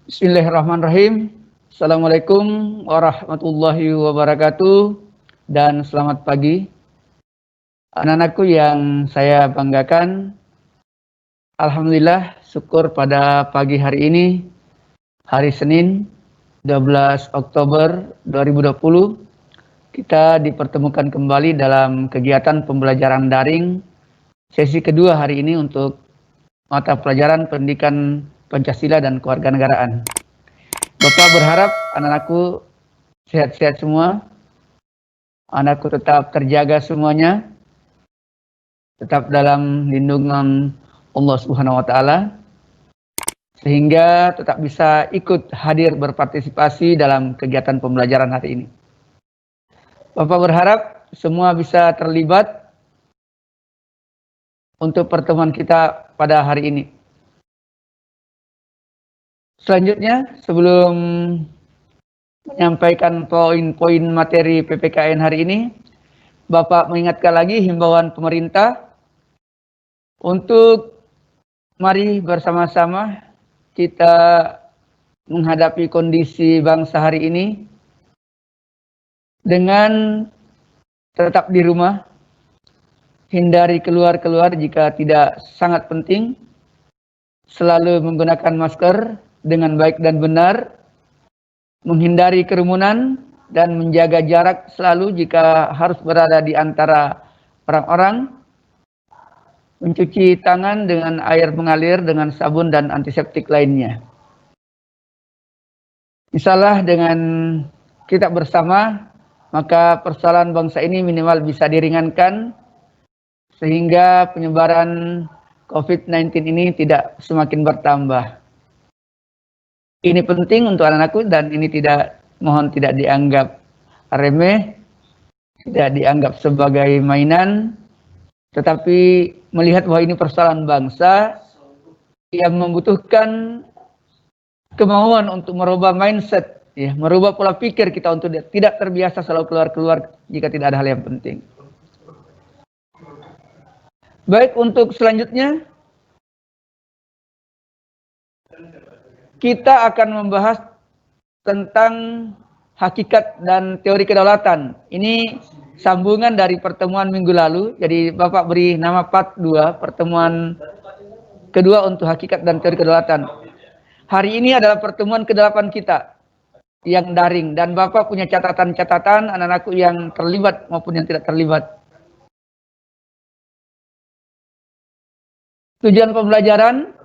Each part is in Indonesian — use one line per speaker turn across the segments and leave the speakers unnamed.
Bismillahirrahmanirrahim. Assalamualaikum warahmatullahi wabarakatuh dan selamat pagi. Anak-anakku yang saya banggakan, alhamdulillah syukur pada pagi hari ini, hari Senin 12 Oktober 2020, kita dipertemukan kembali dalam kegiatan pembelajaran daring sesi kedua hari ini untuk mata pelajaran pendidikan Pancasila dan Kewarganegaraan. Bapak berharap anak-anakku sehat-sehat semua, anakku tetap terjaga semuanya, tetap dalam lindungan Allah Subhanahu wa Ta'ala, sehingga tetap bisa ikut hadir berpartisipasi dalam kegiatan pembelajaran hari ini. Bapak berharap semua bisa terlibat untuk pertemuan kita pada hari ini. Selanjutnya, sebelum menyampaikan poin-poin materi PPKN hari ini, Bapak mengingatkan lagi himbauan pemerintah untuk mari bersama-sama kita menghadapi kondisi bangsa hari ini dengan tetap di rumah, hindari keluar-keluar jika tidak sangat penting, selalu menggunakan masker dengan baik dan benar, menghindari kerumunan, dan menjaga jarak selalu jika harus berada di antara orang-orang, mencuci tangan dengan air mengalir dengan sabun dan antiseptik lainnya. Insyaallah dengan kita bersama, maka persoalan bangsa ini minimal bisa diringankan sehingga penyebaran COVID-19 ini tidak semakin bertambah. Ini penting untuk anak-anakku dan ini mohon tidak dianggap remeh, tidak dianggap sebagai mainan, tetapi melihat bahwa ini persoalan bangsa yang membutuhkan kemauan untuk merubah mindset, ya, merubah pola pikir kita untuk tidak terbiasa selalu keluar-keluar jika tidak ada hal yang penting. Baik, untuk selanjutnya kita akan membahas tentang hakikat dan teori kedaulatan. Ini sambungan dari pertemuan minggu lalu. Jadi Bapak beri nama part 2, pertemuan kedua untuk hakikat dan teori kedaulatan. Hari ini adalah pertemuan ke-8 kita yang daring. Dan Bapak punya catatan-catatan anak-anakku yang terlibat maupun yang tidak terlibat. Tujuan pembelajaran,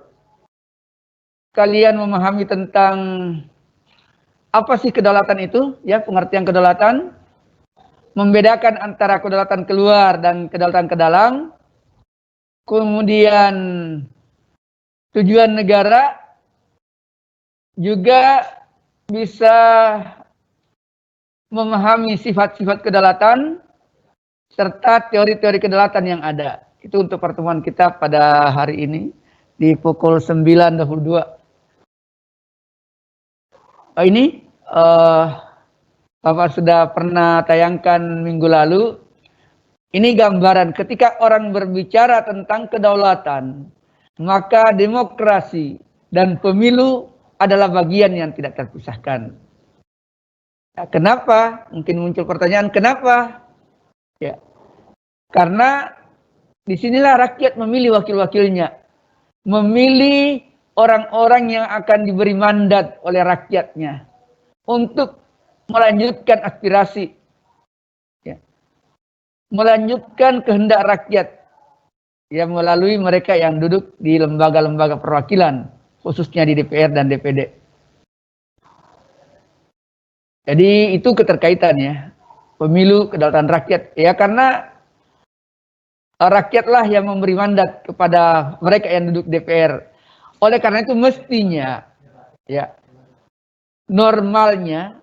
kalian memahami tentang apa sih kedaulatan itu, ya, pengertian kedaulatan, membedakan antara kedaulatan keluar dan kedaulatan ke dalam, kemudian tujuan negara, juga bisa memahami sifat-sifat kedaulatan, serta teori-teori kedaulatan yang ada. Itu untuk pertemuan kita pada hari ini, di pukul 9.22. Ini Bapak sudah pernah tayangkan minggu lalu. Ini gambaran ketika orang berbicara tentang kedaulatan, maka demokrasi dan pemilu adalah bagian yang tidak terpisahkan. Nah, kenapa? Mungkin muncul pertanyaan, kenapa? Ya, karena disinilah rakyat memilih wakil-wakilnya, memilih orang-orang yang akan diberi mandat oleh rakyatnya untuk melanjutkan aspirasi, ya, melanjutkan kehendak rakyat, ya, melalui mereka yang duduk di lembaga-lembaga perwakilan, khususnya di DPR dan DPD. Jadi itu keterkaitannya, pemilu kedaulatan rakyat, ya, karena rakyatlah yang memberi mandat kepada mereka yang duduk DPR. Oleh karena itu mestinya, ya, normalnya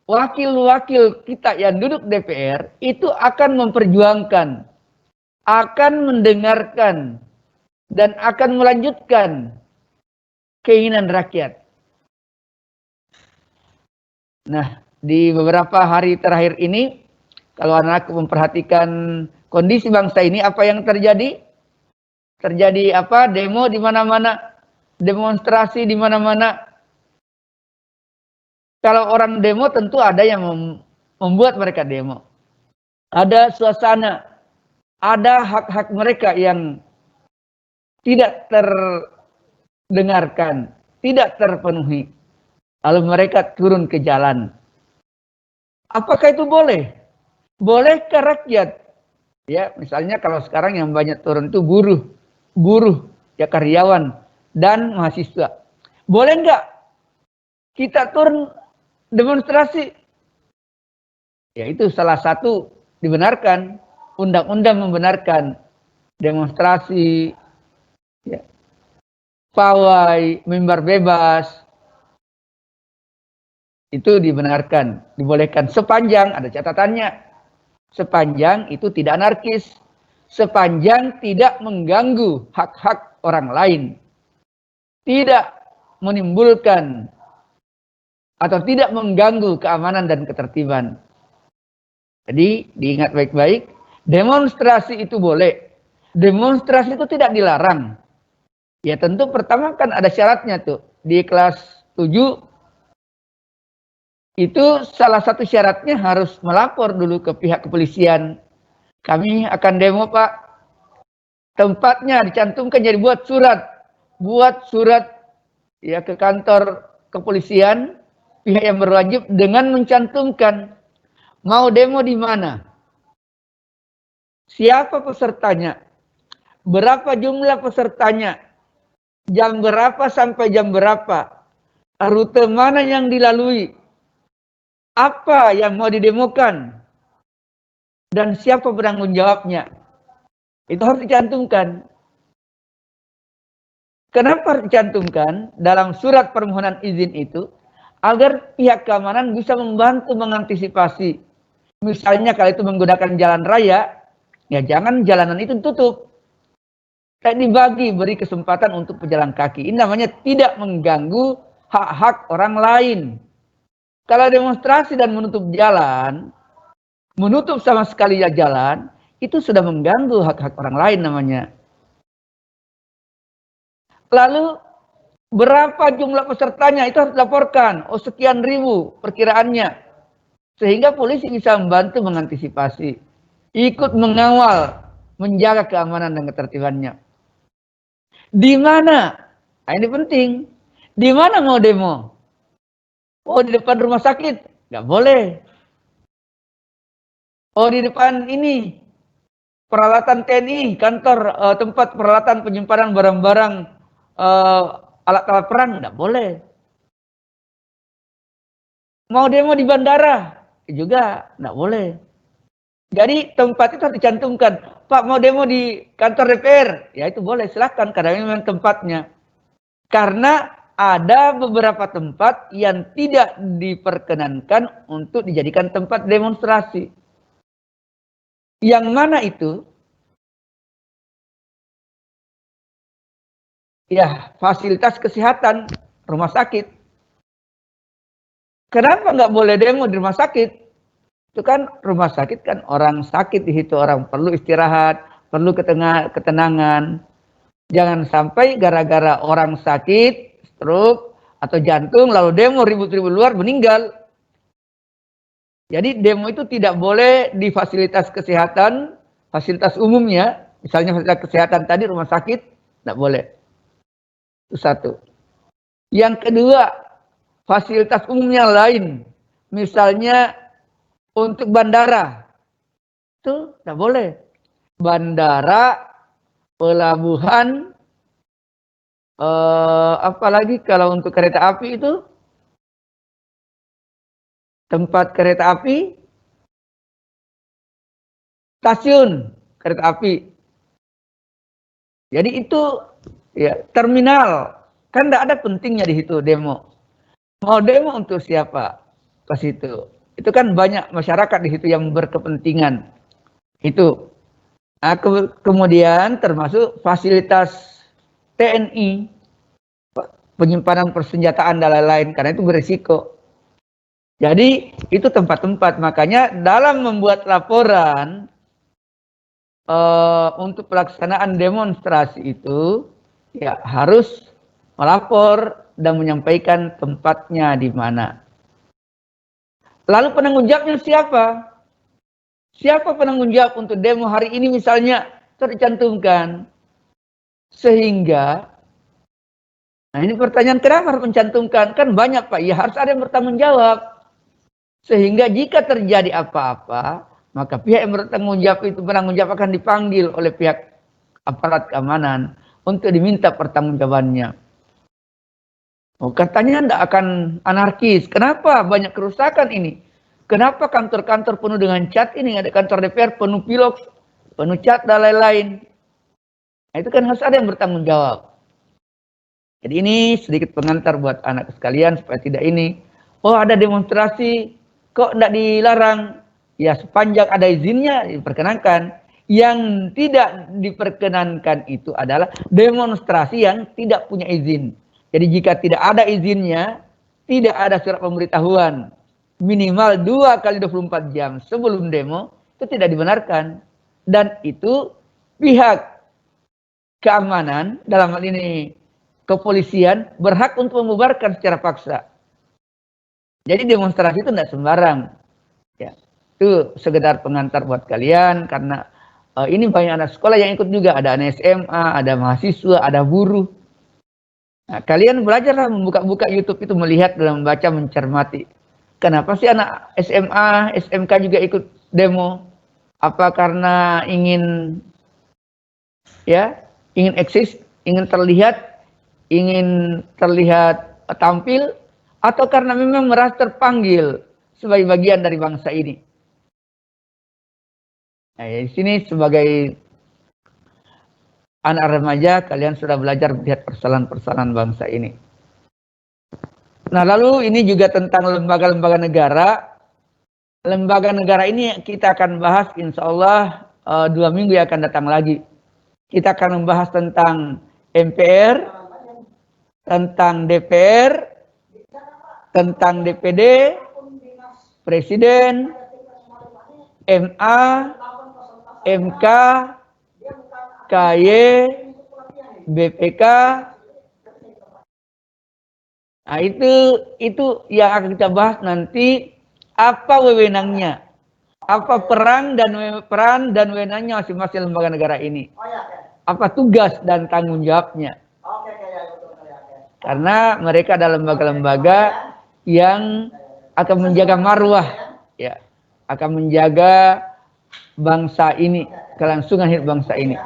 wakil-wakil kita yang duduk DPR itu akan memperjuangkan, akan mendengarkan, dan akan melanjutkan keinginan rakyat. Nah, di beberapa hari terakhir ini, kalau anak memperhatikan kondisi bangsa ini, apa yang terjadi? Terjadi apa? Demo di mana-mana, demonstrasi di mana-mana. Kalau orang demo tentu ada yang membuat mereka demo. Ada suasana, ada hak-hak mereka yang tidak terdengarkan, tidak terpenuhi. Lalu mereka turun ke jalan. Apakah itu boleh? Bolehkah rakyat? Ya, misalnya kalau sekarang yang banyak turun itu buruh, ya karyawan dan mahasiswa. Boleh nggak kita turun demonstrasi? Ya itu salah satu dibenarkan, undang-undang membenarkan demonstrasi, ya, pawai, mimbar bebas, itu dibenarkan, dibolehkan sepanjang ada catatannya, sepanjang itu tidak anarkis, sepanjang tidak mengganggu hak-hak orang lain, tidak menimbulkan atau tidak mengganggu keamanan dan ketertiban. Jadi diingat baik-baik, demonstrasi itu boleh, demonstrasi itu tidak dilarang. Ya tentu pertama kan ada syaratnya tuh. Di kelas 7 itu salah satu syaratnya harus melapor dulu ke pihak kepolisian. Kami akan demo Pak. Tempatnya dicantumkan, jadi buat surat ya ke kantor kepolisian, pihak yang berwajib dengan mencantumkan mau demo di mana, siapa pesertanya, berapa jumlah pesertanya, jam berapa sampai jam berapa, rute mana yang dilalui, apa yang mau didemokan, dan siapa penanggung jawabnya. Itu harus dicantumkan. Kenapa harus dicantumkan dalam surat permohonan izin itu? Agar pihak keamanan bisa membantu mengantisipasi. Misalnya kalau itu menggunakan jalan raya, ya jangan jalanan itu tutup. Kayak dibagi, beri kesempatan untuk pejalan kaki. Ini namanya tidak mengganggu hak-hak orang lain. Kalau demonstrasi dan menutup jalan, menutup sama sekali ya jalan, itu sudah mengganggu hak-hak orang lain namanya. Lalu berapa jumlah pesertanya itu harus dilaporkan. Oh sekian ribu perkiraannya. Sehingga polisi bisa membantu mengantisipasi. Ikut mengawal, menjaga keamanan dan ketertibannya. Di mana? Nah, ini penting. Di mana mau demo? Oh di depan rumah sakit? Nggak boleh. Oh di depan ini peralatan TNI, kantor tempat peralatan penyimpanan barang-barang alat-alat perang, nggak boleh. Mau demo di bandara juga nggak boleh. Jadi tempat itu harus dicantumkan. Pak mau demo di kantor DPR, ya itu boleh, silahkan karena memang tempatnya. Karena ada beberapa tempat yang tidak diperkenankan untuk dijadikan tempat demonstrasi. Yang mana itu? Ya, fasilitas kesehatan, rumah sakit. Kenapa nggak boleh demo di rumah sakit? Itu kan rumah sakit kan orang sakit di situ, orang perlu istirahat, perlu ketenangan. Jangan sampai gara-gara orang sakit, stroke, atau jantung, lalu demo ribut-ribut luar meninggal. Jadi demo itu tidak boleh di fasilitas kesehatan, fasilitas umumnya, misalnya fasilitas kesehatan tadi rumah sakit, tidak boleh. Itu satu. Yang kedua, fasilitas umum yang lain, misalnya untuk bandara, itu tidak boleh. Bandara, pelabuhan, apalagi kalau untuk kereta api itu, tempat kereta api, stasiun kereta api. Jadi itu ya terminal, kan tidak ada pentingnya di situ demo. Mau demo untuk siapa? Ke situ. Itu kan banyak masyarakat di situ yang berkepentingan. Itu. Nah, kemudian termasuk fasilitas TNI, penyimpanan persenjataan dan lain-lain, karena itu berisiko. Jadi itu tempat-tempat, makanya dalam membuat laporan untuk pelaksanaan demonstrasi itu ya harus melapor dan menyampaikan tempatnya di mana. Lalu penanggung jawabnya siapa? Siapa penanggung jawab untuk demo hari ini misalnya tercantumkan? Sehingga, nah ini pertanyaan kenapa harus mencantumkan? Kan banyak Pak, ya harus ada yang bertanggung jawab. Sehingga jika terjadi apa-apa, maka pihak yang bertanggung jawab itu penanggung jawab akan dipanggil oleh pihak aparat keamanan untuk diminta pertanggungjawabannya. Oh, katanya tidak akan anarkis. Kenapa banyak kerusakan ini? Kenapa kantor-kantor penuh dengan cat ini? Ada kantor DPR penuh pilok, penuh cat dan lain-lain. Nah, itu kan harus ada yang bertanggung jawab. Jadi ini sedikit pengantar buat anak sekalian supaya tidak ini. Oh ada demonstrasi, kok tidak dilarang? Ya sepanjang ada izinnya diperkenankan. Yang tidak diperkenankan itu adalah demonstrasi yang tidak punya izin. Jadi jika tidak ada izinnya, tidak ada surat pemberitahuan minimal 2 kali 24 jam sebelum demo, itu tidak dibenarkan. Dan itu pihak keamanan, dalam hal ini kepolisian, berhak untuk membubarkan secara paksa. Jadi demonstrasi itu tidak sembarang. Ya, itu sekedar pengantar buat kalian, karena ini banyak anak sekolah yang ikut juga. Ada anak SMA, ada mahasiswa, ada buruh. Nah, kalian belajarlah membuka-buka YouTube itu, melihat dan membaca, mencermati. Kenapa sih anak SMA, SMK juga ikut demo? Apa karena ingin eksis, ingin terlihat tampil, atau karena memang merasa terpanggil sebagai bagian dari bangsa ini? Nah, di sini sebagai anak remaja, kalian sudah belajar melihat persoalan-persoalan bangsa ini. Nah, lalu ini juga tentang lembaga-lembaga negara. Lembaga negara ini kita akan bahas insya Allah 2 minggu yang akan datang lagi. Kita akan membahas tentang MPR, tentang DPR, tentang DPD, Presiden, MA, MK, KY, BPK. Nah, itu yang akan kita bahas nanti, apa wewenangnya, apa peran dan wewenangnya masing-masing lembaga negara ini. Apa tugas dan tanggung jawabnya. Karena mereka adalah lembaga-lembaga yang akan menjaga marwah, ya, akan menjaga bangsa ini, kelangsungan hidup bangsa ini.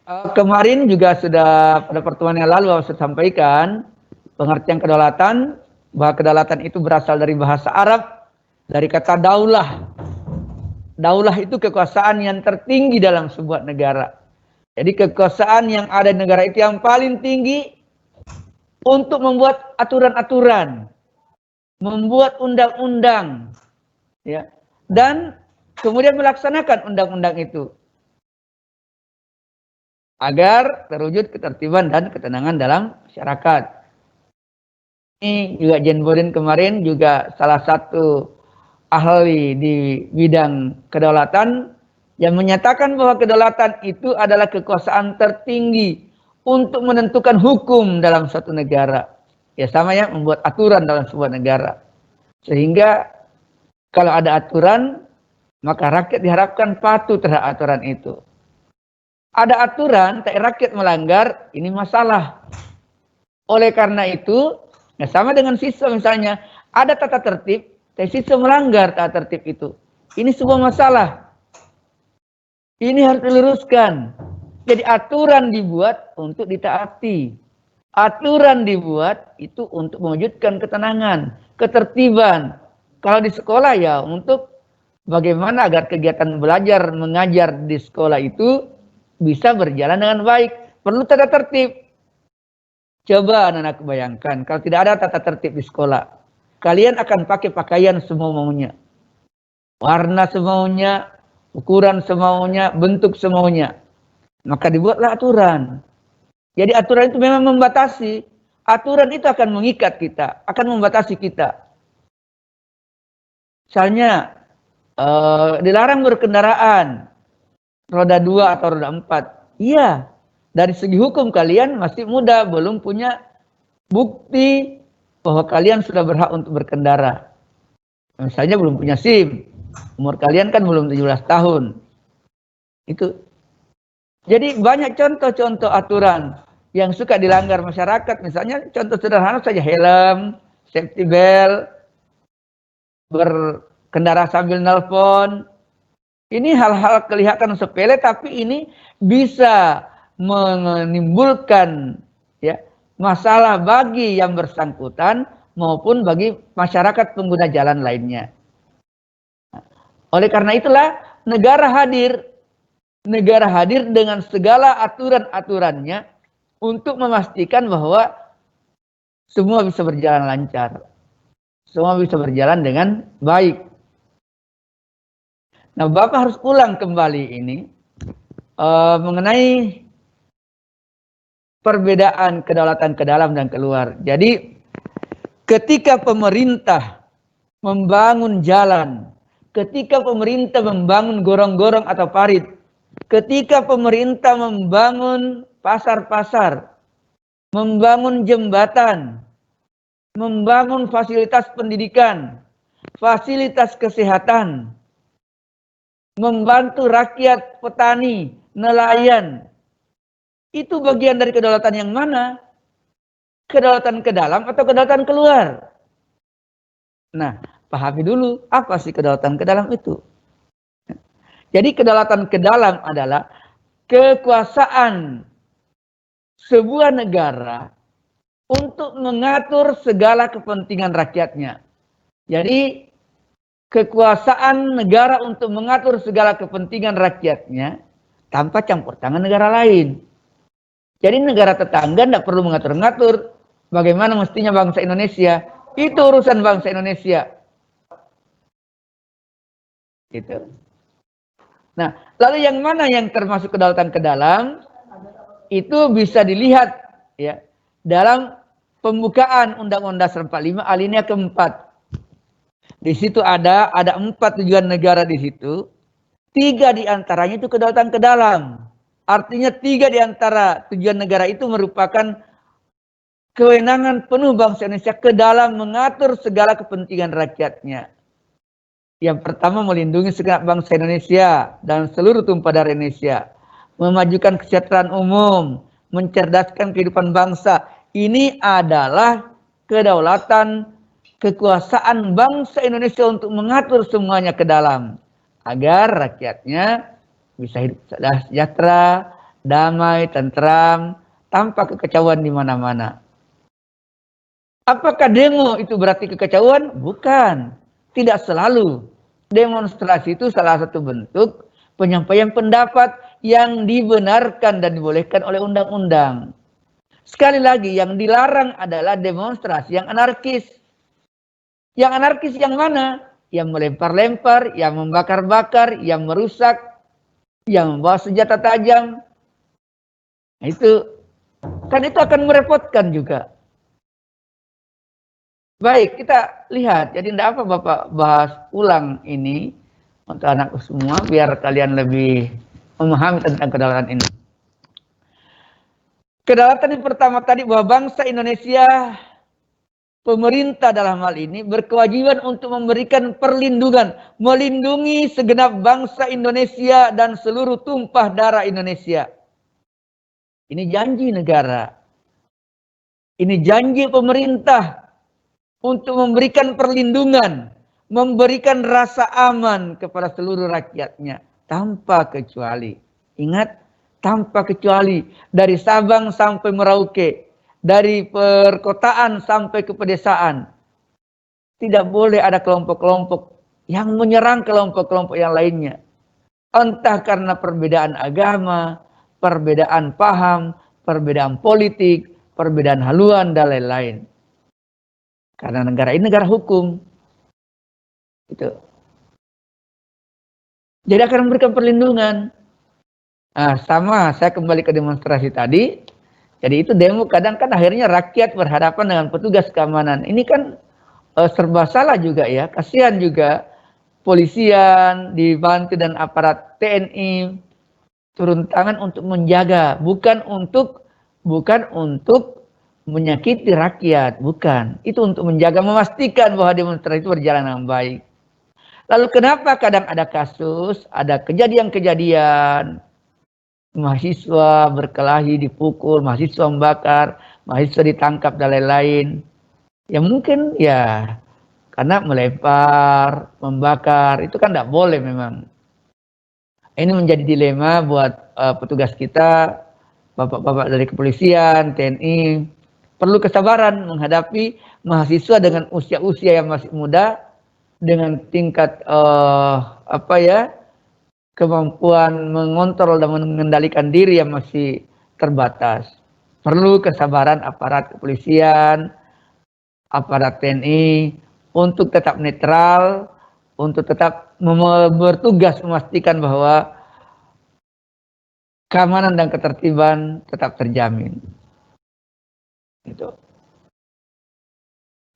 Kemarin juga sudah pada pertemuan yang lalu saya sampaikan pengertian kedaulatan, bahwa kedaulatan itu berasal dari bahasa Arab, dari kata daulah. Daulah itu kekuasaan yang tertinggi dalam sebuah negara. Jadi kekuasaan yang ada di negara itu yang paling tinggi untuk membuat aturan-aturan, membuat undang-undang, ya, dan kemudian melaksanakan undang-undang itu agar terwujud ketertiban dan ketenangan dalam masyarakat. Ini juga Jen Bodin kemarin juga salah satu ahli di bidang kedaulatan yang menyatakan bahwa kedaulatan itu adalah kekuasaan tertinggi untuk menentukan hukum dalam suatu negara. Ya sama ya, membuat aturan dalam sebuah negara. Sehingga kalau ada aturan, maka rakyat diharapkan patuh terhadap aturan itu. Ada aturan, tapi rakyat melanggar, ini masalah. Oleh karena itu, ya sama dengan siswa misalnya, ada tata tertib, tapi siswa melanggar tata tertib itu. Ini sebuah masalah. Ini harus diluruskan. Jadi aturan dibuat untuk ditaati. Aturan dibuat itu untuk mewujudkan ketenangan, ketertiban. Kalau di sekolah ya untuk bagaimana agar kegiatan belajar mengajar di sekolah itu bisa berjalan dengan baik. Perlu tata tertib. Coba anak-anak bayangkan, kalau tidak ada tata tertib di sekolah, kalian akan pakai pakaian semau-maunya. Warna semaunya, ukuran semaunya, bentuk semaunya. Maka dibuatlah aturan. Jadi aturan itu memang membatasi. Aturan itu akan mengikat kita, akan membatasi kita. Misalnya, dilarang berkendaraan roda 2 atau roda 4. Iya, dari segi hukum kalian masih muda, belum punya bukti bahwa kalian sudah berhak untuk berkendara. Misalnya belum punya SIM, umur kalian kan belum 17 tahun. Itu. Jadi banyak contoh-contoh aturan yang suka dilanggar masyarakat. Misalnya contoh sederhana saja, helm, safety belt, berkendara sambil nelpon. Ini hal-hal kelihatan sepele, tapi ini bisa menimbulkan ya masalah bagi yang bersangkutan maupun bagi masyarakat pengguna jalan lainnya. Oleh karena itulah negara hadir dengan segala aturan-aturannya untuk memastikan bahwa semua bisa berjalan lancar, semua bisa berjalan dengan baik. Nah, Bapak harus ulang kembali ini mengenai perbedaan kedaulatan ke dalam dan keluar. Jadi ketika pemerintah membangun jalan, ketika pemerintah membangun gorong-gorong atau parit, ketika pemerintah membangun pasar-pasar, membangun jembatan, membangun fasilitas pendidikan, fasilitas kesehatan, membantu rakyat, petani, nelayan, itu bagian dari kedaulatan yang mana? Kedaulatan ke dalam atau kedaulatan keluar? Nah, pahami dulu apa sih kedaulatan ke dalam itu. Jadi kedaulatan ke dalam adalah kekuasaan sebuah negara untuk mengatur segala kepentingan rakyatnya. Jadi kekuasaan negara untuk mengatur segala kepentingan rakyatnya tanpa campur tangan negara lain. Jadi negara tetangga tidak perlu mengatur-ngatur bagaimana mestinya bangsa Indonesia. Itu urusan bangsa Indonesia. Gitu. Nah, lalu yang mana yang termasuk kedaulatan ke dalam? Itu bisa dilihat ya dalam pembukaan Undang-Undang 45 alinea keempat. Di situ ada 4 tujuan negara di situ. 3 diantaranya itu kedaulatan ke dalam. Artinya 3 diantara tujuan negara itu merupakan kewenangan penuh bangsa Indonesia ke dalam mengatur segala kepentingan rakyatnya. Yang pertama, melindungi segenap bangsa Indonesia dan seluruh tumpah darah Indonesia. Memajukan kesejahteraan umum, mencerdaskan kehidupan bangsa. Ini adalah kedaulatan, kekuasaan bangsa Indonesia untuk mengatur semuanya ke dalam. Agar rakyatnya bisa hidup sejahtera, damai, tentram, tanpa kekacauan di mana-mana. Apakah demo itu berarti kekacauan? Bukan. Tidak selalu. Demonstrasi itu salah satu bentuk penyampaian pendapat yang dibenarkan dan dibolehkan oleh undang-undang. Sekali lagi, yang dilarang adalah demonstrasi yang anarkis. Yang anarkis yang mana? Yang melempar-lempar, yang membakar-bakar, yang merusak, yang membawa senjata tajam. Nah, itu akan merepotkan juga. Baik, kita lihat. Jadi tidak apa Bapak bahas ulang ini untuk anakku semua biar kalian lebih memahami tentang kedaulatan ini. Kedaulatan yang pertama tadi bahwa bangsa Indonesia, pemerintah dalam hal ini berkewajiban untuk memberikan perlindungan, melindungi segenap bangsa Indonesia dan seluruh tumpah darah Indonesia. Ini janji negara. Ini janji pemerintah untuk memberikan perlindungan, memberikan rasa aman kepada seluruh rakyatnya tanpa kecuali. Ingat, tanpa kecuali, dari Sabang sampai Merauke, dari perkotaan sampai ke pedesaan. Tidak boleh ada kelompok-kelompok yang menyerang kelompok-kelompok yang lainnya. Entah karena perbedaan agama, perbedaan paham, perbedaan politik, perbedaan haluan, dan lain-lain. Karena negara ini negara hukum. Itu. Jadi akan memberikan perlindungan. Nah, sama saya kembali ke demonstrasi tadi. Jadi itu demo kadang kan akhirnya rakyat berhadapan dengan petugas keamanan. Ini kan serba salah juga ya. Kasihan juga polisian dibantu dan aparat TNI turun tangan untuk menjaga, bukan untuk menyakiti rakyat, bukan. Itu untuk menjaga, memastikan bahwa demonstrasi itu berjalan dengan baik. Lalu kenapa kadang ada kasus, ada kejadian-kejadian mahasiswa berkelahi, dipukul, mahasiswa membakar, mahasiswa ditangkap dan lain-lain. Ya mungkin ya karena melempar, membakar, itu kan tidak boleh memang. Ini menjadi dilema buat petugas kita, bapak-bapak dari kepolisian, TNI, perlu kesabaran menghadapi mahasiswa dengan usia-usia yang masih muda, dengan tingkat kemampuan mengontrol dan mengendalikan diri yang masih terbatas. Perlu kesabaran aparat kepolisian, aparat TNI untuk tetap netral, untuk tetap bertugas memastikan bahwa keamanan dan ketertiban tetap terjamin. Gitu.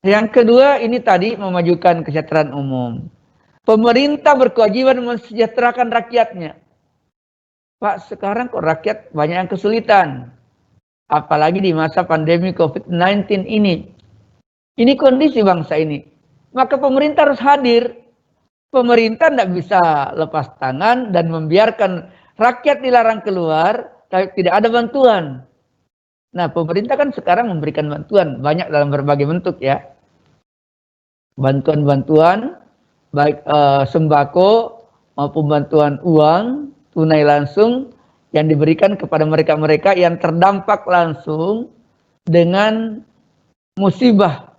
Yang kedua, ini tadi memajukan kesejahteraan umum. Pemerintah berkewajiban mensejahterakan rakyatnya. Pak, sekarang kok rakyat banyak yang kesulitan. Apalagi di masa pandemi COVID-19 ini. Ini kondisi bangsa ini. Maka pemerintah harus hadir. Pemerintah tidak bisa lepas tangan dan membiarkan rakyat dilarang keluar, tapi tidak ada bantuan. Nah, pemerintah kan sekarang memberikan bantuan banyak dalam berbagai bentuk ya. Bantuan-bantuan baik sembako maupun bantuan uang tunai langsung yang diberikan kepada mereka-mereka yang terdampak langsung dengan musibah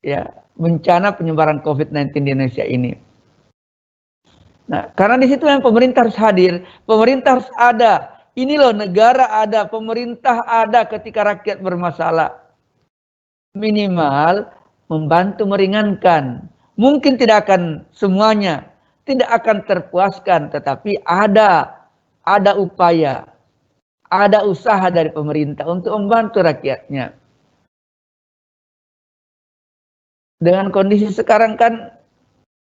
ya, bencana penyebaran COVID-19 di Indonesia ini. Nah, karena di situ yang pemerintah harus hadir, pemerintah harus ada. Ini loh, negara ada, pemerintah ada ketika rakyat bermasalah. Minimal membantu meringankan. Mungkin tidak akan semuanya, tidak akan terpuaskan, tetapi ada upaya, ada usaha dari pemerintah untuk membantu rakyatnya. Dengan kondisi sekarang kan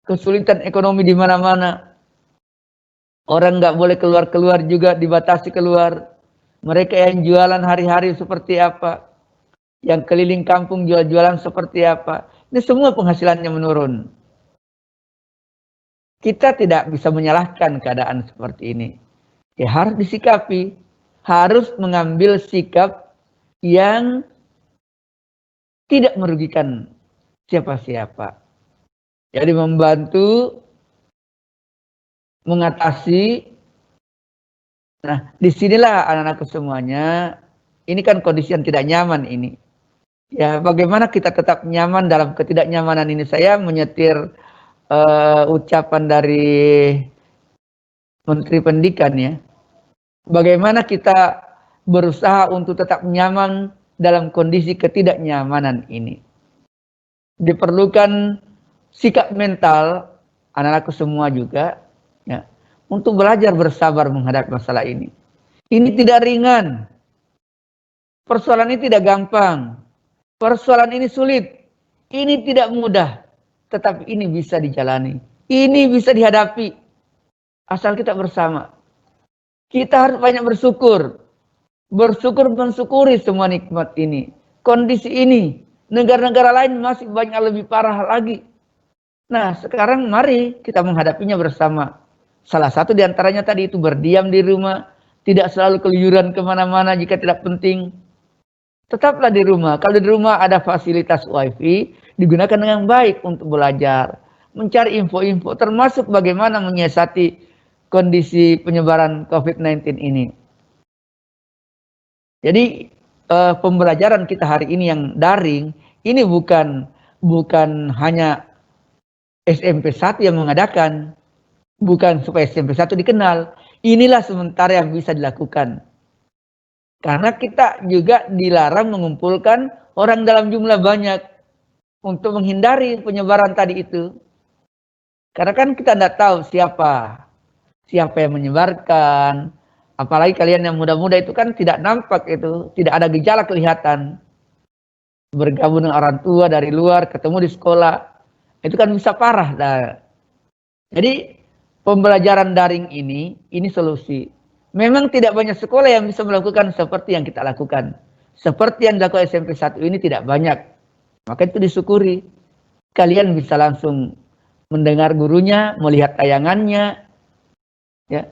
kesulitan ekonomi di mana-mana. Orang nggak boleh keluar-keluar juga, dibatasi keluar. Mereka yang jualan hari-hari seperti apa? Yang keliling kampung jual-jualan seperti apa? Ini semua penghasilannya menurun. Kita tidak bisa menyalahkan keadaan seperti ini. Ya harus disikapi. Harus mengambil sikap yang tidak merugikan siapa-siapa. Jadi membantu mengatasi. Nah, disinilah anak-anakku semuanya, ini kan kondisi yang tidak nyaman ini. Ya, bagaimana kita tetap nyaman dalam ketidaknyamanan ini? Saya menyetir ucapan dari Menteri Pendidikan ya. Bagaimana kita berusaha untuk tetap nyaman dalam kondisi ketidaknyamanan ini? Diperlukan sikap mental anak-anakku semua juga ya, untuk belajar bersabar menghadapi masalah ini. Ini tidak ringan. Persoalan ini tidak gampang. Persoalan ini sulit. Ini tidak mudah. Tetapi ini bisa dijalani. Ini bisa dihadapi. Asal kita bersama. Kita harus banyak bersyukur. Bersyukur mensyukuri semua nikmat ini. Kondisi ini. Negara-negara lain masih banyak lebih parah lagi. Nah, sekarang mari kita menghadapinya bersama. Salah satu diantaranya tadi itu berdiam di rumah. Tidak selalu keluyuran kemana-mana jika tidak penting. Tetaplah di rumah. Kalau di rumah ada fasilitas wifi, digunakan dengan baik untuk belajar. Mencari info-info, termasuk bagaimana menyiasati kondisi penyebaran COVID-19 ini. Jadi pembelajaran kita hari ini yang daring, ini bukan hanya SMP 1 yang mengadakan. Bukan supaya SMP 1 dikenal. Inilah sementara yang bisa dilakukan. Karena kita juga dilarang mengumpulkan orang dalam jumlah banyak untuk menghindari penyebaran tadi itu. Karena kan kita tidak tahu siapa yang menyebarkan. Apalagi kalian yang muda-muda itu kan tidak nampak itu, tidak ada gejala kelihatan. Bergabung dengan orang tua dari luar, ketemu di sekolah, itu kan bisa parah. Nah, jadi pembelajaran daring ini solusi. Memang tidak banyak sekolah yang bisa melakukan seperti yang kita lakukan. seperti yang dilakukan SMP 1 ini tidak banyak. Maka itu disyukuri. Kalian bisa langsung mendengar gurunya, melihat tayangannya, ya.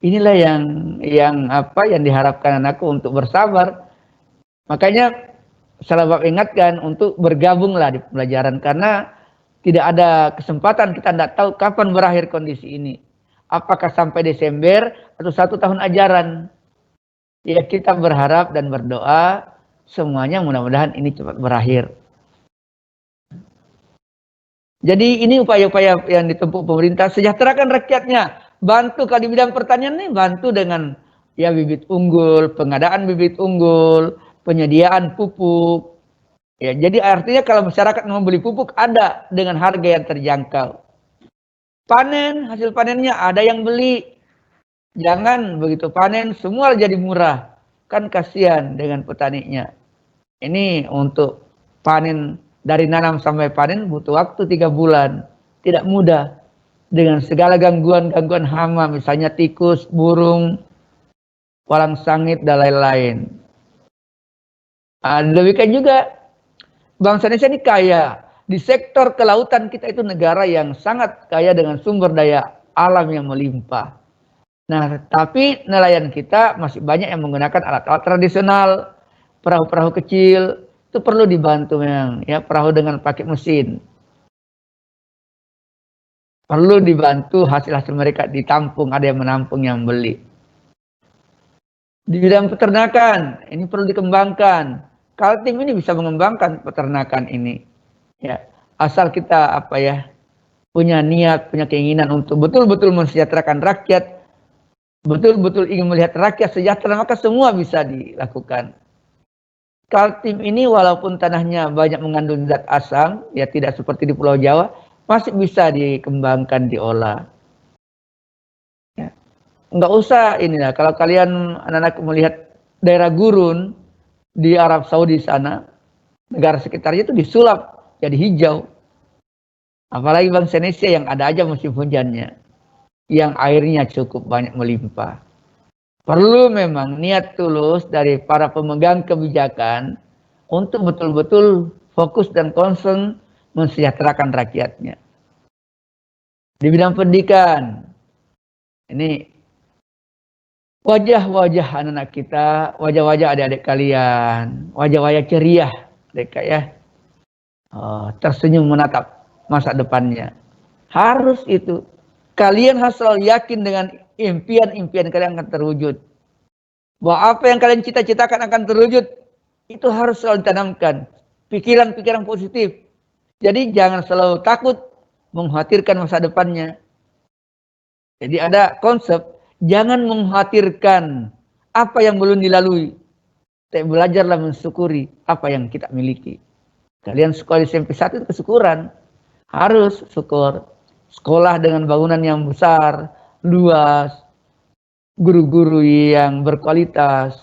Inilah yang diharapkan anakku untuk bersabar. Makanya selalu ingatkan untuk bergabunglah di pembelajaran, karena tidak ada kesempatan, kita tidak tahu kapan berakhir kondisi ini. Apakah sampai Desember atau 1 tahun ajaran. Ya, kita berharap dan berdoa semuanya mudah-mudahan ini cepat berakhir. Jadi ini upaya-upaya yang ditempuh pemerintah, sejahterakan rakyatnya. Bantu kalau di bidang pertanian nih, bantu dengan ya bibit unggul, pengadaan bibit unggul, penyediaan pupuk. Ya, jadi artinya kalau masyarakat mau beli pupuk ada dengan harga yang terjangkau. Panen, hasil panennya ada yang beli. Jangan begitu panen semua jadi murah. Kan kasihan dengan petaninya. Ini untuk panen, dari nanam sampai panen butuh waktu 3 bulan. Tidak mudah. Dengan segala gangguan-gangguan hama, misalnya tikus, burung, walang sangit, dan lain-lain. Demikian juga bangsa Indonesia ini kaya. Di sektor kelautan kita itu negara yang sangat kaya dengan sumber daya alam yang melimpah. Nah, tapi nelayan kita masih banyak yang menggunakan alat-alat tradisional, perahu-perahu kecil, itu perlu dibantu memang, ya, perahu dengan pakai mesin. Perlu dibantu hasil-hasil mereka ditampung, ada yang menampung, yang beli. Di bidang peternakan, ini perlu dikembangkan. Kaltim ini bisa mengembangkan peternakan ini. Ya, asal kita punya niat, punya keinginan untuk betul-betul mensejahterakan rakyat, betul-betul ingin melihat rakyat sejahtera, maka semua bisa dilakukan. Kaltim ini walaupun tanahnya banyak mengandung zat asam, ya tidak seperti di Pulau Jawa, masih bisa dikembangkan, diolah. Ya. Nggak usah inilah, kalau kalian anak-anak melihat daerah gurun di Arab Saudi sana, negara sekitarnya itu disulap jadi hijau. Apalagi bangsa Indonesia yang ada aja musim hujannya, yang airnya cukup banyak melimpah. Perlu memang niat tulus dari para pemegang kebijakan untuk betul-betul fokus dan concern mensejahterakan rakyatnya. Di bidang pendidikan, ini wajah-wajah anak-anak kita, wajah-wajah adik-adik kalian, wajah-wajah ceria mereka ya, tersenyum menatap masa depannya. Harus itu. Kalian harus selalu yakin dengan impian-impian kalian akan terwujud. Bahwa apa yang kalian cita-citakan akan terwujud, itu harus selalu ditanamkan. Pikiran-pikiran positif. Jadi jangan selalu takut mengkhawatirkan masa depannya. Jadi ada konsep, jangan mengkhawatirkan apa yang belum dilalui. Tapi belajarlah mensyukuri apa yang kita miliki. Kalian sekolah di SMP 1 itu kesyukuran. Harus syukur. Sekolah dengan bangunan yang besar, luas, guru-guru yang berkualitas.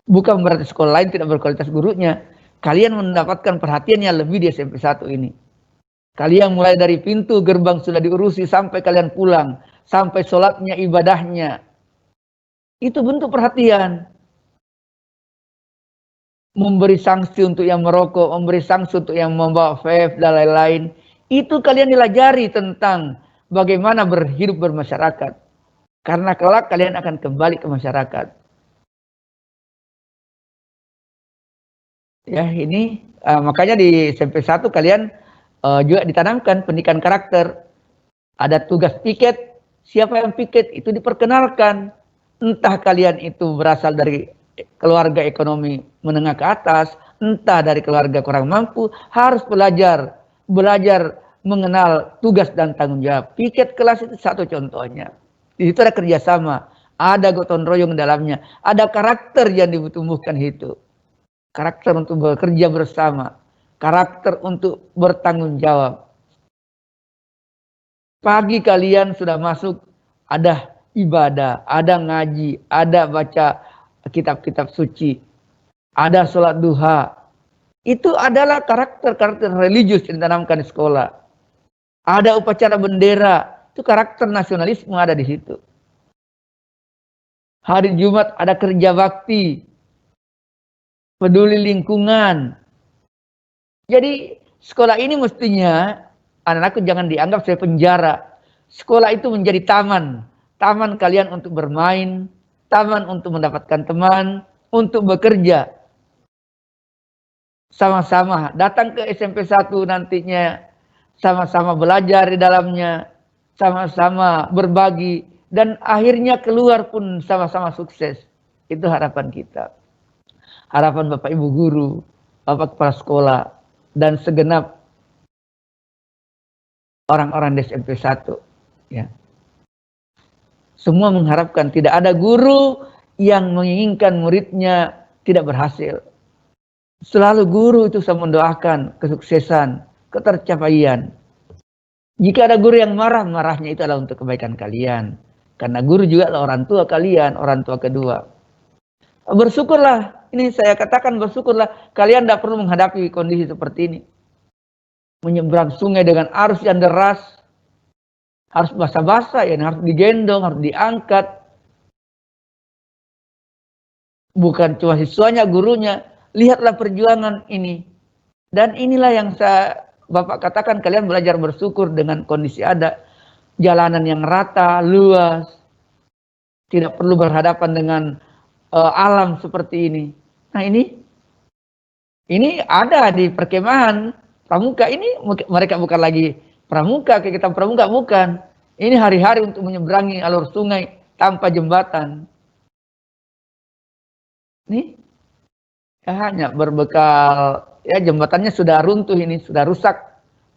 Bukan berarti sekolah lain tidak berkualitas gurunya. Kalian mendapatkan perhatiannya lebih di SMP 1 ini. Kalian mulai dari pintu gerbang sudah diurusi sampai kalian pulang. Sampai sholatnya, ibadahnya. Itu bentuk perhatian. Memberi sanksi untuk yang merokok, memberi sanksi untuk yang membawa vape dan lain-lain. Itu kalian dilajari tentang bagaimana berhidup bermasyarakat. Karena kelak kalian akan kembali ke masyarakat. Ya, ini makanya di SMP 1 kalian juga ditanamkan pendidikan karakter. Ada tugas piket, siapa yang piket itu diperkenalkan. Entah kalian itu berasal dari keluarga ekonomi menengah ke atas, entah dari keluarga kurang mampu, harus belajar mengenal tugas dan tanggung jawab. Piket kelas itu satu contohnya. Di situ ada kerjasama, ada gotong royong dalamnya, ada karakter yang ditumbuhkan itu. Karakter untuk bekerja bersama, karakter untuk bertanggung jawab. Pagi kalian sudah masuk, ada ibadah, ada ngaji, ada baca kitab-kitab suci, ada sholat duha. Itu adalah karakter-karakter religius yang ditanamkan di sekolah. Ada upacara bendera, itu karakter nasionalisme ada di situ. Hari Jumat ada kerja bakti, peduli lingkungan. Jadi sekolah ini mestinya anak-anakku jangan dianggap sebagai penjara. Sekolah itu menjadi taman. Taman kalian untuk bermain, taman untuk mendapatkan teman, untuk bekerja. Sama-sama datang ke SMP 1 nantinya, sama-sama belajar di dalamnya, sama-sama berbagi, dan akhirnya keluar pun sama-sama sukses. Itu harapan kita. Harapan Bapak Ibu guru, Bapak kepala sekolah, dan segenap orang-orang di SMP 1. Ya. Semua mengharapkan tidak ada guru yang menginginkan muridnya tidak berhasil. Selalu guru itu saya mendoakan kesuksesan, ketercapaian. Jika ada guru yang marah, marahnya itu adalah untuk kebaikan kalian. Karena guru juga adalah orang tua kalian, orang tua kedua. Bersyukurlah, ini saya katakan bersyukurlah, kalian tidak perlu menghadapi kondisi seperti ini. Menyeberang sungai dengan arus yang deras, harus basah-basah, ya, harus digendong, harus diangkat. Bukan cuma siswanya, gurunya. Lihatlah perjuangan ini. Dan inilah yang Bapak katakan, kalian belajar bersyukur dengan kondisi ada. Jalanan yang rata, luas. Tidak perlu berhadapan dengan alam seperti ini. Nah ini ada di perkemahan pramuka. Ini mereka bukan lagi pramuka, kayak kita pramuka, bukan. Ini hari-hari untuk menyeberangi alur sungai tanpa jembatan. Ini hanya berbekal, ya jembatannya sudah runtuh ini, sudah rusak.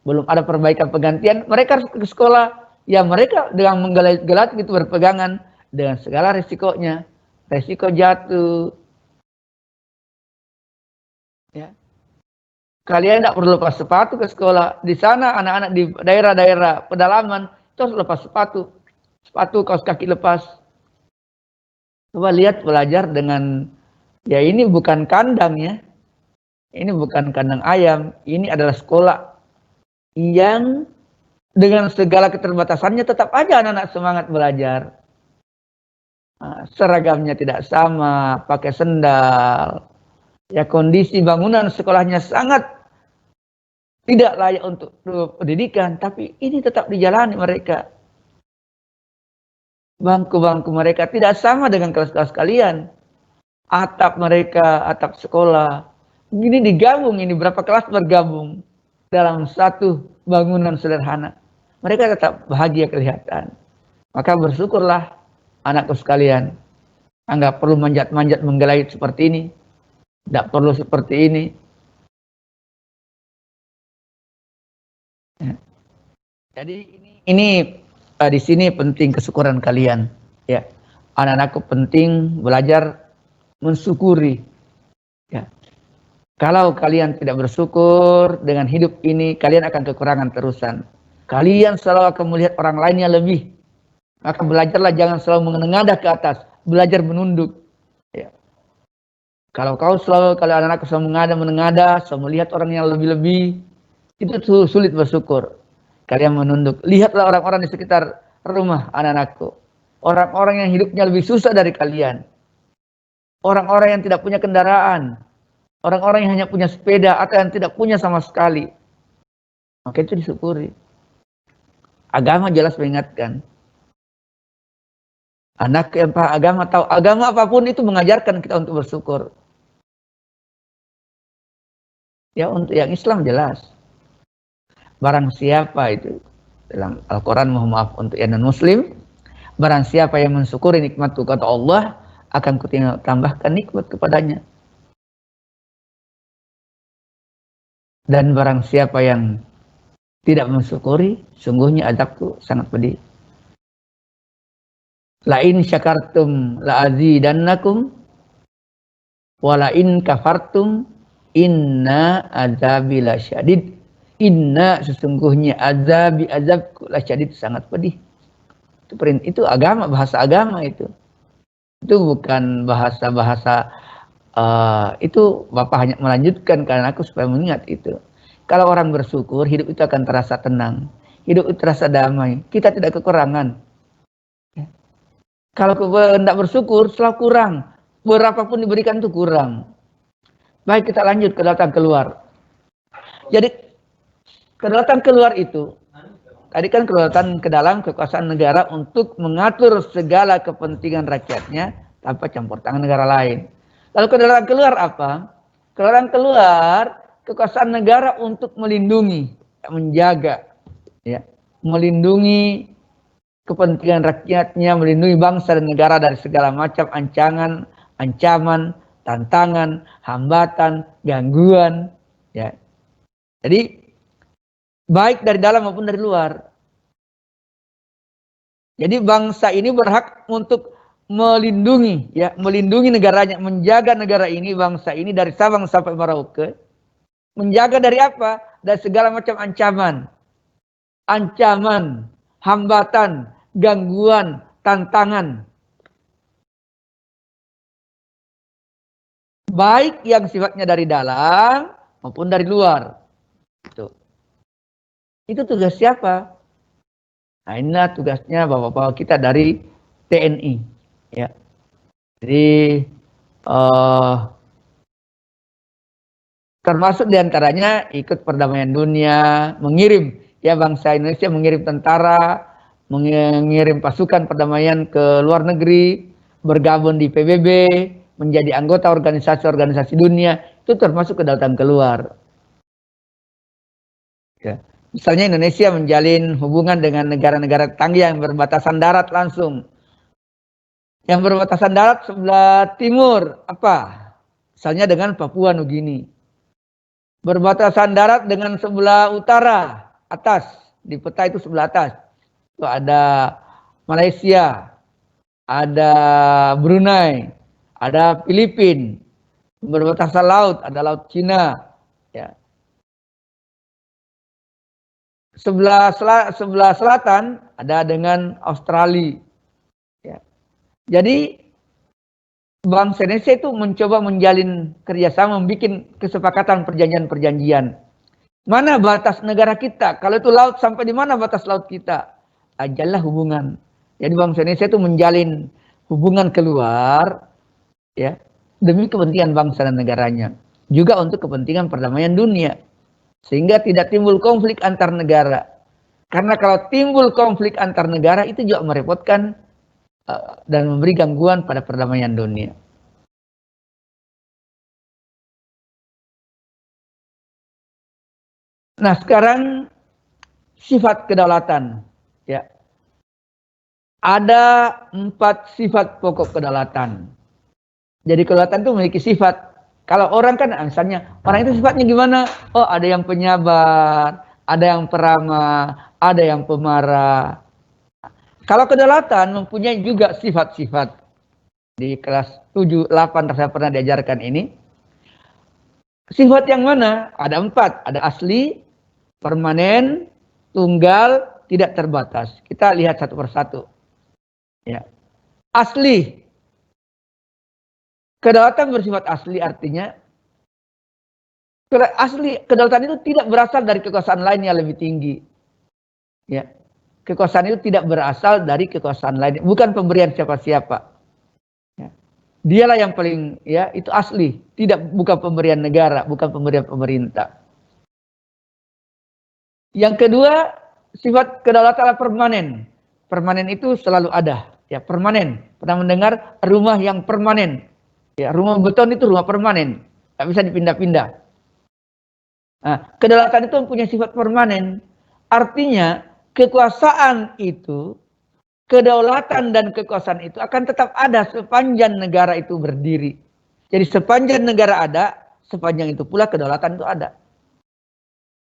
Belum ada perbaikan penggantian. Mereka harus ke sekolah. Ya mereka dengan menggelat gitu berpegangan dengan segala resikonya. Resiko jatuh. Ya. Kalian tidak perlu lepas sepatu ke sekolah. Di sana anak-anak di daerah-daerah pedalaman itu harus lepas sepatu. Sepatu kaos kaki lepas. Coba lihat belajar dengan, ya ini bukan kandang ya. Ini bukan kandang ayam. Ini adalah sekolah yang dengan segala keterbatasannya tetap aja anak-anak semangat belajar. Seragamnya tidak sama, pakai sendal. Ya kondisi bangunan sekolahnya sangat tidak layak untuk pendidikan, tapi ini tetap dijalani mereka. Bangku-bangku mereka tidak sama dengan kelas-kelas kalian. Atap mereka, atap sekolah. Ini digabung, ini berapa kelas bergabung dalam satu bangunan sederhana. Mereka tetap bahagia kelihatan. Maka bersyukurlah anakku sekalian. Enggak perlu manjat-manjat menggelait seperti ini. Tidak perlu seperti ini. Ya. Jadi ini di sini penting kesyukuran kalian. Ya, anak-anakku penting belajar mensyukuri. Ya. Kalau kalian tidak bersyukur dengan hidup ini, kalian akan kekurangan terusan. Kalian selalu akan melihat orang lainnya lebih. Maka belajarlah jangan selalu menengadah ke atas, belajar menunduk. Ya. Kalau anak-anak selalu menengadah, selalu melihat orang yang lebih-lebih, itu sulit bersyukur. Kalian menunduk. Lihatlah orang-orang di sekitar rumah anak-anakku. Orang-orang yang hidupnya lebih susah dari kalian. Orang-orang yang tidak punya kendaraan. Orang-orang yang hanya punya sepeda atau yang tidak punya sama sekali. Maka itu disyukuri. Agama jelas mengingatkan. Anak yang paham agama tahu agama apapun itu mengajarkan kita untuk bersyukur. Ya untuk yang Islam jelas. Barang siapa itu dalam Al-Quran, mohon maaf untuk yang non-Muslim, barang siapa yang mensyukuri nikmat kata Allah, akan kutambahkan nikmat kepadanya. Dan barang siapa yang tidak mensyukuri, sungguhnya azabku sangat pedih. La in syakartum la azidannakum wa la in kafartum inna azabi lasyadid. Inna sesungguhnya azabku lasyadid, sangat pedih. Itu agama, bahasa agama itu. Itu bukan bahasa-bahasa itu Bapak hanya melanjutkan karena aku supaya mengingat itu. Kalau orang bersyukur, hidup itu akan terasa tenang. Hidup itu terasa damai. Kita tidak kekurangan. Kalau tidak bersyukur, selalu kurang. Berapapun diberikan itu kurang. Baik, kita lanjut kedaulatan keluar. Jadi kedaulatan keluar itu, tadi kan kedaulatan ke dalam kekuasaan negara untuk mengatur segala kepentingan rakyatnya tanpa campur tangan negara lain. Lalu kedaulatan keluar apa? Kedaulatan keluar kekuasaan negara untuk melindungi, menjaga, ya, melindungi kepentingan rakyatnya, melindungi bangsa dan negara dari segala macam ancaman, tantangan, hambatan, gangguan, ya. Jadi baik dari dalam maupun dari luar. Jadi bangsa ini berhak untuk melindungi, ya, melindungi negaranya, menjaga negara ini, bangsa ini dari Sabang sampai Merauke. Menjaga dari apa? Dari segala macam ancaman, hambatan, gangguan, tantangan. Baik yang sifatnya dari dalam maupun dari luar. Itu tugas siapa? Nah, inilah tugasnya bapak-bapak kita dari TNI. Ya. Jadi termasuk diantaranya ikut perdamaian dunia, mengirim, ya, bangsa Indonesia mengirim tentara, mengirim pasukan perdamaian ke luar negeri, bergabung di PBB, menjadi anggota organisasi-organisasi dunia, itu termasuk kedaulatan keluar. Ya. Misalnya Indonesia menjalin hubungan dengan negara-negara tetangga yang berbatasan darat langsung. Yang berbatasan darat sebelah timur apa? Misalnya dengan Papua Nugini. Berbatasan darat dengan sebelah utara atas, di peta itu sebelah atas. Itu ada Malaysia, ada Brunei, ada Filipina. Berbatasan laut, ada Laut Cina, ya. Sebelah selatan ada dengan Australia. Ya. Jadi bangsa Indonesia itu mencoba menjalin kerjasama, membuat kesepakatan perjanjian-perjanjian. Mana batas negara kita? Kalau itu laut, sampai di mana batas laut kita? Ajalah hubungan. Jadi bangsa Indonesia itu menjalin hubungan keluar, ya, demi kepentingan bangsa dan negaranya. Juga untuk kepentingan perdamaian dunia. Sehingga tidak timbul konflik antar negara. Karena kalau timbul konflik antar negara itu juga merepotkan dan memberi gangguan pada perdamaian dunia. Nah, sekarang sifat kedaulatan, ya. Ada 4 sifat pokok kedaulatan. Jadi kedaulatan itu memiliki sifat. Kalau orang kan misalnya, orang itu sifatnya gimana? Oh, ada yang penyabar, ada yang peramah, ada yang pemarah. Kalau kedaulatan mempunyai juga sifat-sifat. Di kelas 7, 8 saya pernah diajarkan ini. Sifat yang mana? Ada 4. Ada asli, permanen, tunggal, tidak terbatas. Kita lihat satu persatu. Ya. Asli. Kedaulatan bersifat asli artinya kedaulatan itu tidak berasal dari kekuasaan lain yang lebih tinggi. Ya. Kekuasaan itu tidak berasal dari kekuasaan lain, bukan pemberian siapa-siapa. Ya. Dialah yang paling, ya, itu asli, bukan pemberian negara, bukan pemberian pemerintah. Yang kedua, sifat kedaulatan adalah permanen. Permanen itu selalu ada, ya, permanen. Pernah mendengar rumah yang permanen? Ya, rumah beton itu rumah permanen, tak bisa dipindah-pindah. Nah, kedaulatan itu mempunyai sifat permanen. Artinya kekuasaan itu, kedaulatan dan kekuasaan itu akan tetap ada sepanjang negara itu berdiri. Jadi sepanjang negara ada, sepanjang itu pula kedaulatan itu ada.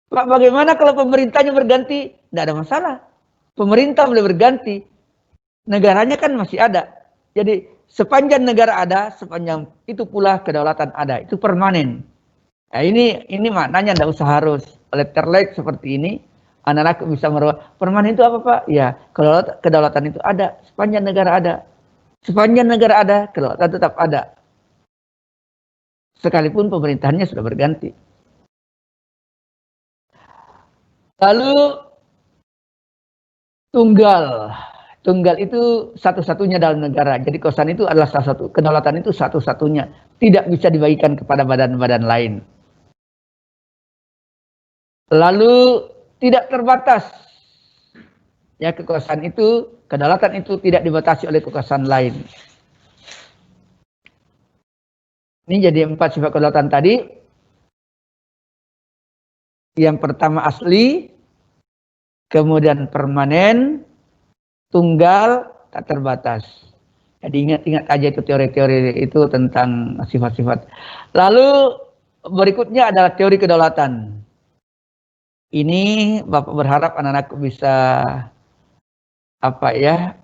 Pak, bagaimana kalau pemerintahnya berganti? Tidak ada masalah. Pemerintah boleh berganti, negaranya kan masih ada. Jadi sepanjang negara ada, sepanjang itu pula kedaulatan ada. Itu permanen. Nah, ini maknanya tidak usah harus letterlek seperti ini. Anak-anak bisa merubah. Permanen itu apa, Pak? Ya, kedaulatan itu ada. Sepanjang negara ada. Sepanjang negara ada, kedaulatan tetap ada. Sekalipun pemerintahannya sudah berganti. Lalu tunggal. Tunggal itu satu-satunya dalam negara. Jadi kekuasaan itu adalah salah satu, kedaulatan itu satu-satunya. Tidak bisa dibagikan kepada badan-badan lain. Lalu tidak terbatas. Ya, kekuasaan itu, kedaulatan itu tidak dibatasi oleh kekuasaan lain. Ini jadi 4 sifat kedaulatan tadi. Yang pertama asli, kemudian permanen, tunggal, tak terbatas. Jadi ingat-ingat aja itu teori-teori itu tentang sifat-sifat. Lalu berikutnya adalah teori kedaulatan. Ini Bapak berharap anak-anak bisa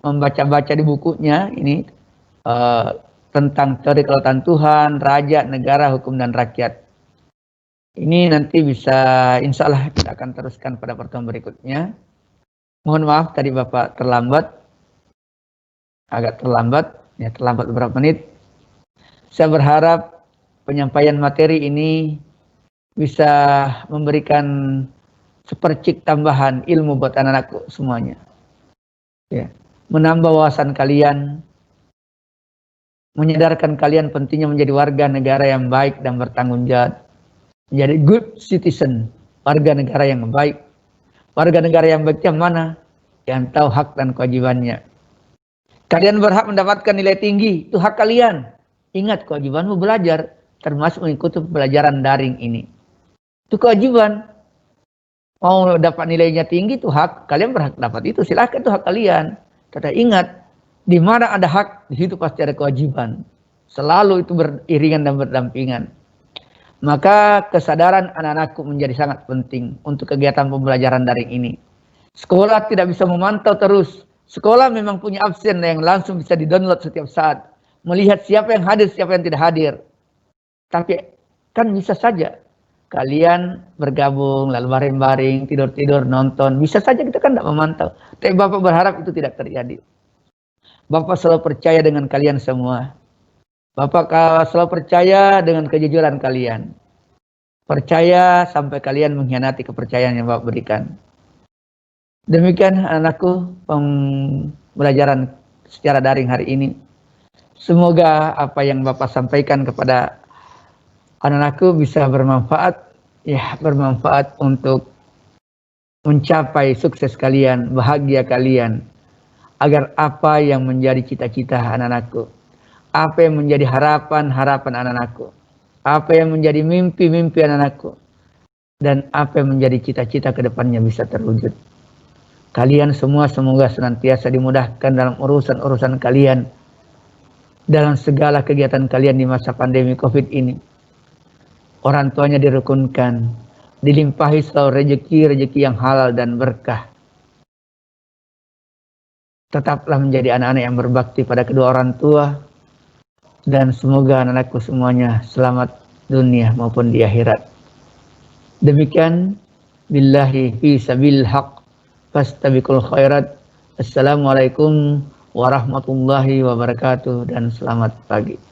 membaca-baca di bukunya ini tentang teori kedaulatan Tuhan, raja, negara, hukum, dan rakyat. Ini nanti bisa, insya Allah kita akan teruskan pada pertemuan berikutnya. Mohon maaf tadi Bapak agak terlambat beberapa menit. Saya berharap penyampaian materi ini bisa memberikan sepercik tambahan ilmu buat anak-anakku semuanya. Ya, menambah wawasan kalian, menyadarkan kalian pentingnya menjadi warga negara yang baik dan bertanggung jawab. Menjadi good citizen, warga negara yang baik. Warga negara yang baik yang mana? Yang tahu hak dan kewajibannya. Kalian berhak mendapatkan nilai tinggi, itu hak kalian. Ingat kewajibanmu belajar, termasuk mengikuti pembelajaran daring ini. Itu kewajiban. Mau dapat nilainya tinggi, itu hak. Kalian berhak dapat itu, silahkan itu hak kalian. Tetapi ingat, di mana ada hak, di situ pasti ada kewajiban. Selalu itu beriringan dan berdampingan. Maka kesadaran anak-anakku menjadi sangat penting untuk kegiatan pembelajaran daring ini. Sekolah tidak bisa memantau terus. Sekolah memang punya absen yang langsung bisa di-download setiap saat. Melihat siapa yang hadir, siapa yang tidak hadir. Tapi kan bisa saja kalian bergabung, lalu baring-baring, tidur-tidur, nonton. Bisa saja kita kan tidak memantau. Tapi Bapak berharap itu tidak terjadi. Bapak selalu percaya dengan kalian semua. Bapak selalu percaya dengan kejujuran kalian. Percaya sampai kalian mengkhianati kepercayaan yang Bapak berikan. Demikian anakku pembelajaran secara daring hari ini. Semoga apa yang Bapak sampaikan kepada anak-anakku bisa bermanfaat, bermanfaat untuk mencapai sukses kalian, bahagia kalian. Agar apa yang menjadi cita-cita anak-anakku, apa yang menjadi harapan-harapan anak-anakku, apa yang menjadi mimpi-mimpi anak-anakku, dan apa yang menjadi cita-cita ke depannya bisa terwujud. Kalian semua semoga senantiasa dimudahkan dalam urusan-urusan kalian, dalam segala kegiatan kalian di masa pandemi COVID ini. Orang tuanya dirukunkan, dilimpahi selalu rezeki-rezeki yang halal dan berkah. Tetaplah menjadi anak-anak yang berbakti pada kedua orang tua, dan semoga anak-anakku semuanya selamat dunia maupun di akhirat. Demikian, billahi fi sabil haq. Fastabiqul khairat. Assalamualaikum warahmatullahi wabarakatuh dan selamat pagi.